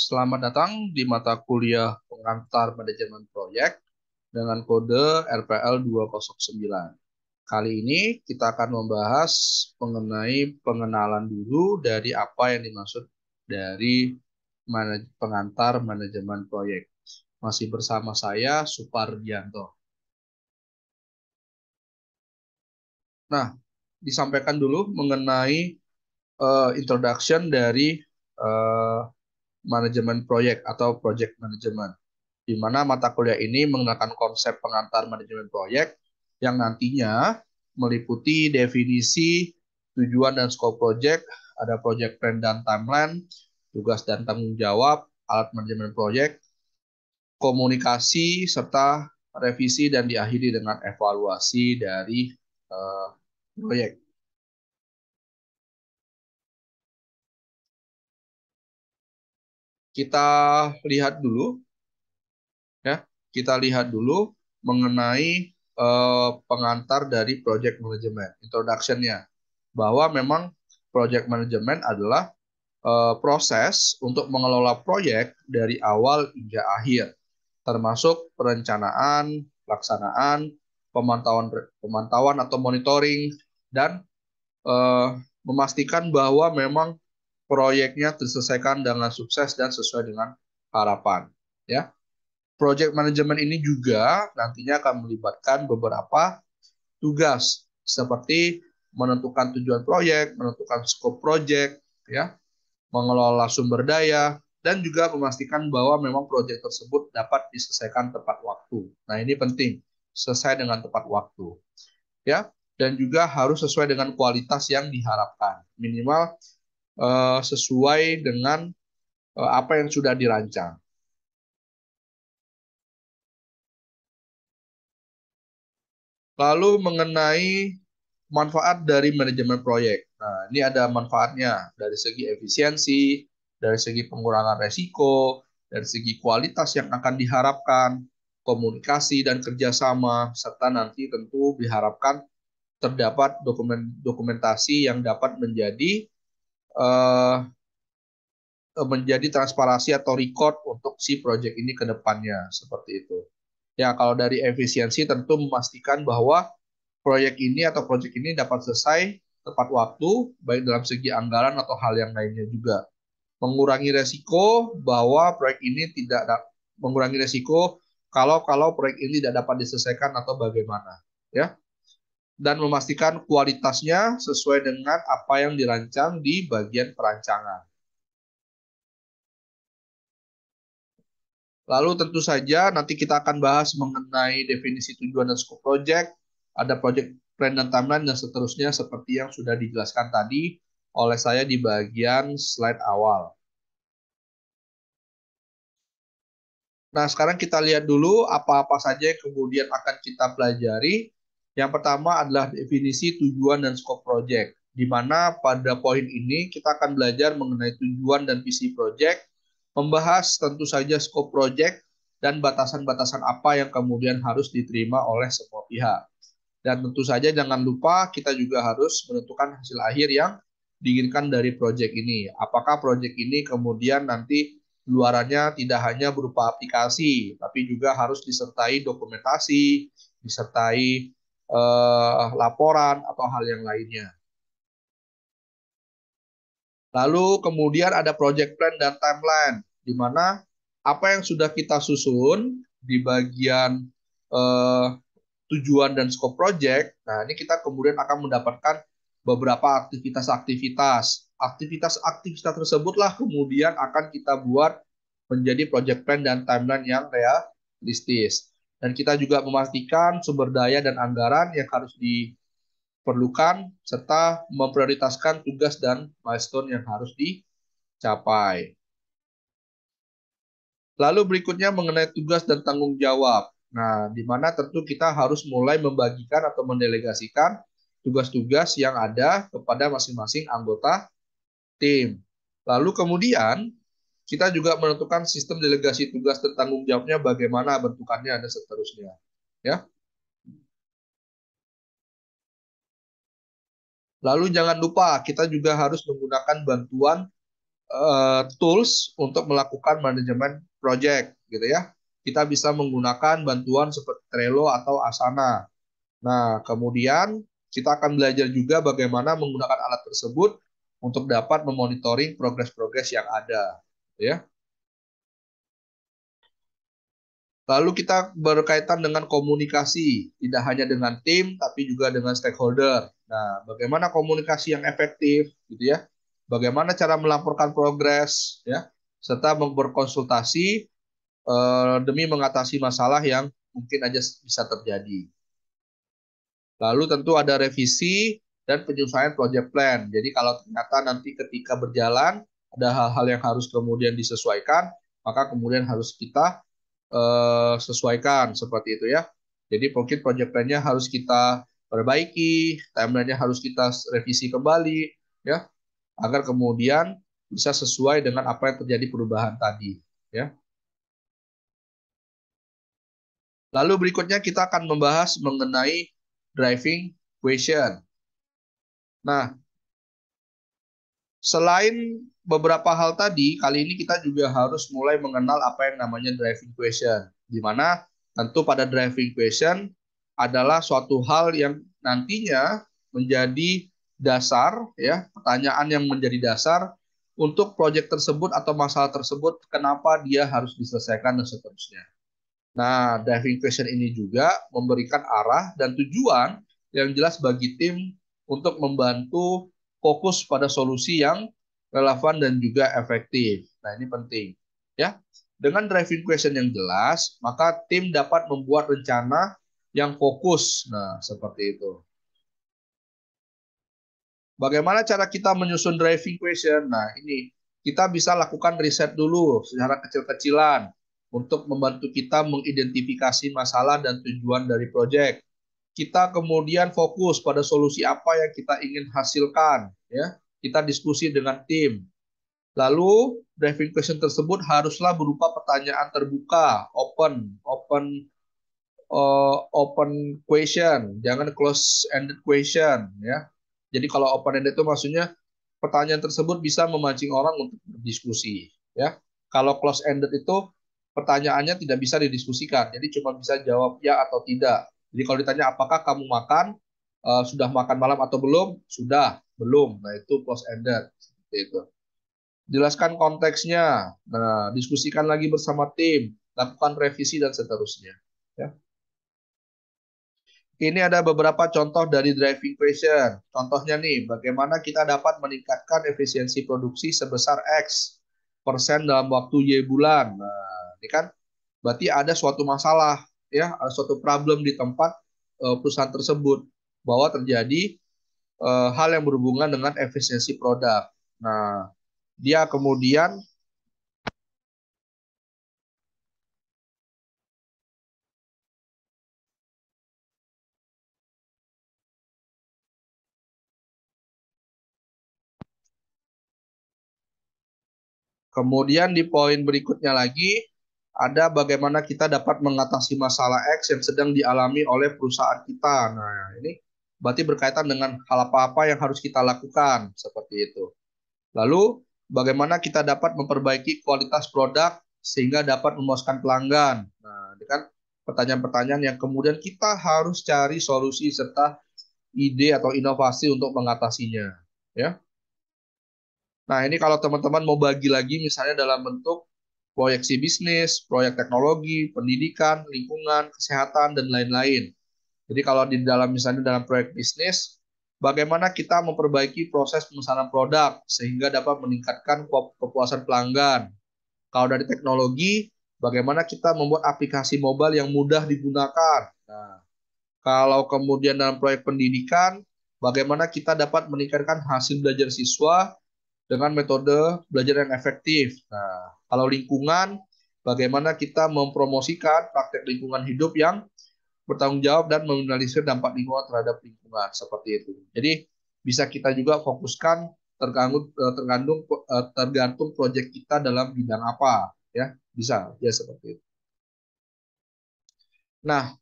Selamat datang di mata kuliah pengantar manajemen proyek dengan kode RPL 209. Kali ini kita akan membahas mengenai pengenalan dulu dari apa yang dimaksud dari pengantar manajemen proyek. Masih bersama saya, Supardianto. Nah, disampaikan dulu mengenai introduction dari eh, manajemen proyek atau project management, di mana mata kuliah ini mengenalkan konsep pengantar manajemen proyek yang nantinya meliputi definisi, tujuan dan skop proyek, ada project plan dan timeline, tugas dan tanggung jawab, alat manajemen proyek, komunikasi, serta revisi dan diakhiri dengan evaluasi dari eh, proyek. Kita lihat dulu ya, kita lihat dulu mengenai pengantar dari project management, introduction-nya, bahwa memang project management adalah proses untuk mengelola proyek dari awal hingga akhir, termasuk perencanaan, pelaksanaan, pemantauan pemantauan atau monitoring, dan eh, memastikan bahwa memang proyeknya diselesaikan dengan sukses dan sesuai dengan harapan. Ya, project management ini juga nantinya akan melibatkan beberapa tugas seperti menentukan tujuan proyek, menentukan skop proyek, ya, mengelola sumber daya, dan juga memastikan bahwa memang proyek tersebut dapat diselesaikan tepat waktu. Nah, ini penting, selesai dengan tepat waktu, ya, dan juga harus sesuai dengan kualitas yang diharapkan, minimal sesuai dengan apa yang sudah dirancang. Lalu mengenai manfaat dari manajemen proyek. Nah, ini ada manfaatnya dari segi efisiensi, dari segi pengurangan resiko, dari segi kualitas yang akan diharapkan, komunikasi dan kerjasama, serta nanti tentu diharapkan terdapat dokumentasi yang dapat menjadi transparansi atau record untuk si proyek ini ke depannya, seperti itu. Ya, kalau dari efisiensi tentu memastikan bahwa proyek ini atau proyek ini dapat selesai tepat waktu, baik dalam segi anggaran atau hal yang lainnya juga. Mengurangi resiko bahwa proyek ini tidak mengurangi resiko kalau proyek ini tidak dapat diselesaikan atau bagaimana, ya. Dan memastikan kualitasnya sesuai dengan apa yang dirancang di bagian perancangan. Lalu tentu saja nanti kita akan bahas mengenai definisi tujuan dan skop project, ada project plan dan timeline dan seterusnya seperti yang sudah dijelaskan tadi oleh saya di bagian slide awal. Nah, sekarang kita lihat dulu apa-apa saja yang kemudian akan kita pelajari. Yang pertama adalah definisi tujuan dan skop project, di mana pada poin ini kita akan belajar mengenai tujuan dan visi project, membahas tentu saja skop project, dan batasan-batasan apa yang kemudian harus diterima oleh semua pihak. Dan tentu saja jangan lupa kita juga harus menentukan hasil akhir yang diinginkan dari proyek ini. Apakah proyek ini kemudian nanti luarannya tidak hanya berupa aplikasi, tapi juga harus disertai dokumentasi, disertai laporan atau hal yang lainnya. Lalu kemudian ada project plan dan timeline, di mana apa yang sudah kita susun di bagian eh, tujuan dan skop project. Nah, ini kita kemudian akan mendapatkan beberapa aktivitas-aktivitas. Aktivitas-aktivitas tersebutlah kemudian akan kita buat menjadi project plan dan timeline yang realistis. Dan kita juga memastikan sumber daya dan anggaran yang harus diperlukan serta memprioritaskan tugas dan milestone yang harus dicapai. Lalu berikutnya mengenai tugas dan tanggung jawab. Nah, di mana tentu kita harus mulai membagikan atau mendelegasikan tugas-tugas yang ada kepada masing-masing anggota tim. Lalu kemudian kita juga menentukan sistem delegasi tugas dan tanggung jawabnya bagaimana bentukannya dan seterusnya. Ya. Lalu jangan lupa kita juga harus menggunakan bantuan tools untuk melakukan manajemen project gitu ya. Kita bisa menggunakan bantuan seperti Trello atau Asana. Nah, kemudian kita akan belajar juga bagaimana menggunakan alat tersebut untuk dapat memonitoring progres-progres yang ada, ya. Lalu kita berkaitan dengan komunikasi, tidak hanya dengan tim, tapi juga dengan stakeholder. Nah, bagaimana komunikasi yang efektif, gitu ya? Bagaimana cara melaporkan progres, ya? Serta berkonsultasi demi mengatasi masalah yang mungkin aja bisa terjadi. Lalu tentu ada revisi dan penyesuaian project plan. Jadi kalau ternyata nanti ketika berjalan ada hal-hal yang harus kemudian disesuaikan, maka kemudian harus kita sesuaikan seperti itu ya. Jadi mungkin project plan-nya harus kita perbaiki, timeline-nya harus kita revisi kembali ya, agar kemudian bisa sesuai dengan apa yang terjadi perubahan tadi ya. Lalu berikutnya kita akan membahas mengenai driving question. Nah, selain beberapa hal tadi, kali ini kita juga harus mulai mengenal apa yang namanya driving question. Di mana tentu pada driving question adalah suatu hal yang nantinya menjadi dasar, ya, pertanyaan yang menjadi dasar untuk proyek tersebut atau masalah tersebut, kenapa dia harus diselesaikan dan seterusnya. Nah, driving question ini juga memberikan arah dan tujuan yang jelas bagi tim untuk membantu fokus pada solusi yang relevan dan juga efektif. Nah, ini penting. Ya, dengan driving question yang jelas, maka tim dapat membuat rencana yang fokus. Nah, seperti itu. Bagaimana cara kita menyusun driving question? Nah, ini kita bisa lakukan riset dulu secara kecil-kecilan untuk membantu kita mengidentifikasi masalah dan tujuan dari proyek. Kita kemudian fokus pada solusi apa yang kita ingin hasilkan, ya. Kita diskusi dengan tim. Lalu driving question tersebut haruslah berupa pertanyaan terbuka, open question, jangan close ended question ya. Jadi kalau open ended itu maksudnya pertanyaan tersebut bisa memancing orang untuk berdiskusi ya. Kalau close ended itu pertanyaannya tidak bisa didiskusikan. Jadi cuma bisa jawab ya atau tidak. Jadi kalau ditanya apakah kamu makan, sudah makan malam atau belum? Sudah, belum. Nah, itu close ended seperti itu. Jelaskan konteksnya. Nah, diskusikan lagi bersama tim, lakukan revisi dan seterusnya. Ya. Ini ada beberapa contoh dari driving question. Contohnya nih, bagaimana kita dapat meningkatkan efisiensi produksi sebesar X persen dalam waktu Y bulan. Nah, ini kan berarti ada suatu masalah, ya, ada suatu problem di tempat perusahaan tersebut bahwa terjadi hal yang berhubungan dengan efisiensi produk. Nah, dia kemudian di poin berikutnya lagi ada bagaimana kita dapat mengatasi masalah X yang sedang dialami oleh perusahaan kita. Nah, ini berarti berkaitan dengan hal apa-apa yang harus kita lakukan, seperti itu. Lalu, bagaimana kita dapat memperbaiki kualitas produk sehingga dapat memuaskan pelanggan. Nah, ini kan pertanyaan-pertanyaan yang kemudian kita harus cari solusi serta ide atau inovasi untuk mengatasinya. Ya. Nah, ini kalau teman-teman mau bagi lagi misalnya dalam bentuk proyeksi bisnis, proyek teknologi, pendidikan, lingkungan, kesehatan, dan lain-lain. Jadi kalau di dalam misalnya dalam proyek bisnis, bagaimana kita memperbaiki proses pemesanan produk sehingga dapat meningkatkan kepuasan pelanggan. Kalau dari teknologi, bagaimana kita membuat aplikasi mobile yang mudah digunakan. Nah, kalau kemudian dalam proyek pendidikan, bagaimana kita dapat meningkatkan hasil belajar siswa dengan metode belajar yang efektif. Nah, kalau lingkungan, bagaimana kita mempromosikan praktek lingkungan hidup yang bertanggung jawab dan meminimalisir dampak lingkungan terhadap lingkungan seperti itu. Jadi bisa kita juga fokuskan tergantung proyek kita dalam bidang apa ya, bisa ya seperti itu. Nah,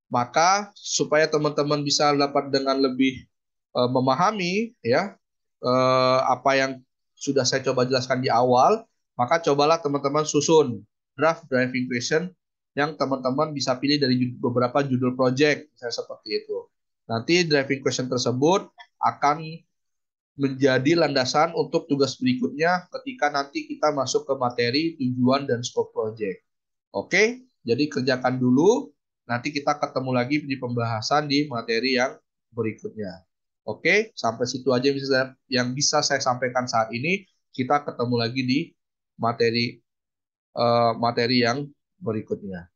maka supaya teman-teman bisa dapat dengan lebih memahami ya apa yang sudah saya coba jelaskan di awal, maka cobalah teman-teman susun draft driving question yang teman-teman bisa pilih dari beberapa judul project, misalnya seperti itu. Nanti driving question tersebut akan menjadi landasan untuk tugas berikutnya ketika nanti kita masuk ke materi, tujuan, dan scope project. Oke, jadi kerjakan dulu, nanti kita ketemu lagi di pembahasan di materi yang berikutnya. Oke, sampai situ aja yang bisa saya sampaikan saat ini. Kita ketemu lagi di materi materi yang berikutnya.